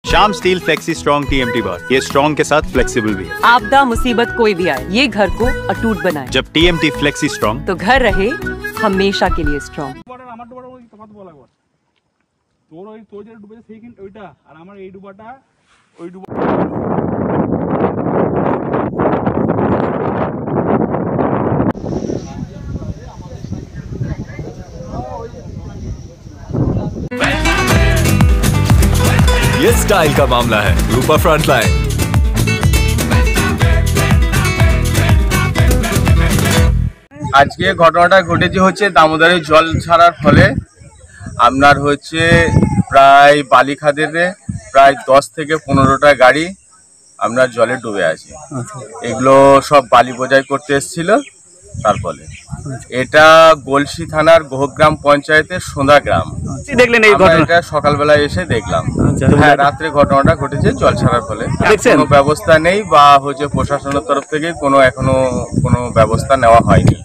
Shyam steel flexi strong TMT बार, ये strong के साथ फ्लेक्सिबल भी है। आपदा मुसीबत कोई भी आए, ये घर को अटूट बनाए। जब टीएमटी फ्लेक्सी स्ट्रॉन्ग तो घर रहे हमेशा के लिए स्ट्रॉन्ग। ये स्टाइल का मामला है। रूपा फ्रंटलाइन। আজকে ঘটনাটা ঘটেছে হচ্ছে দামোদরে জল ছাড়ার ফলে আপনার হচ্ছে প্রায় বালিখাদেতে প্রায় 10 থেকে 15টা গাড়ি আপনার জলে ডুবে আছে। এগুলো সব বালি বোঝাই করতে এসেছিল। তারপরে এটা গলসি থানার গোহগ্রাম পঞ্চায়েতের সোঁদা গ্রাম। দেখলেন এই ঘটনা? এটা সকালবেলা এসে দেখলাম। হ্যাঁ, রাত্রে ঘটনাটা ঘটেছে জল ছাড়ার ফলে। কোনো ব্যবস্থা নেই বা হচ্ছে প্রশাসনের তরফ থেকে এখনো কোনো ব্যবস্থা নেওয়া হয়নি।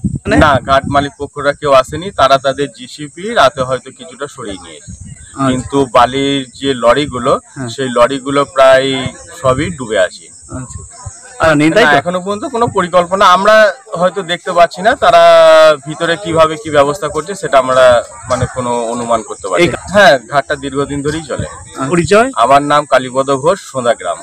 না, ঘাট মালিক পক্ষরা কেউ আসেনি। তারা তাদের জিসিপি রাতে হয়তো কিছুটা সরিয়ে নিয়েছে, কিন্তু বালির যে লরিগুলো সেই লরিগুলো প্রায় সবই ডুবে আছে। এখনো পর্যন্ত কোনো পরিকল্পনা আমরা হয়তো দেখতে পাচ্ছি না। তারা ভিতরে কিভাবে কি ব্যবস্থা করছে সেটা আমরা কোনো অনুমান করতে পারি। হ্যাঁ, ঘাটটা দীর্ঘদিন ধরেই চলে। পরিচয়? আমার নাম কালীপদ ঘোষ, সোঁদা গ্রাম।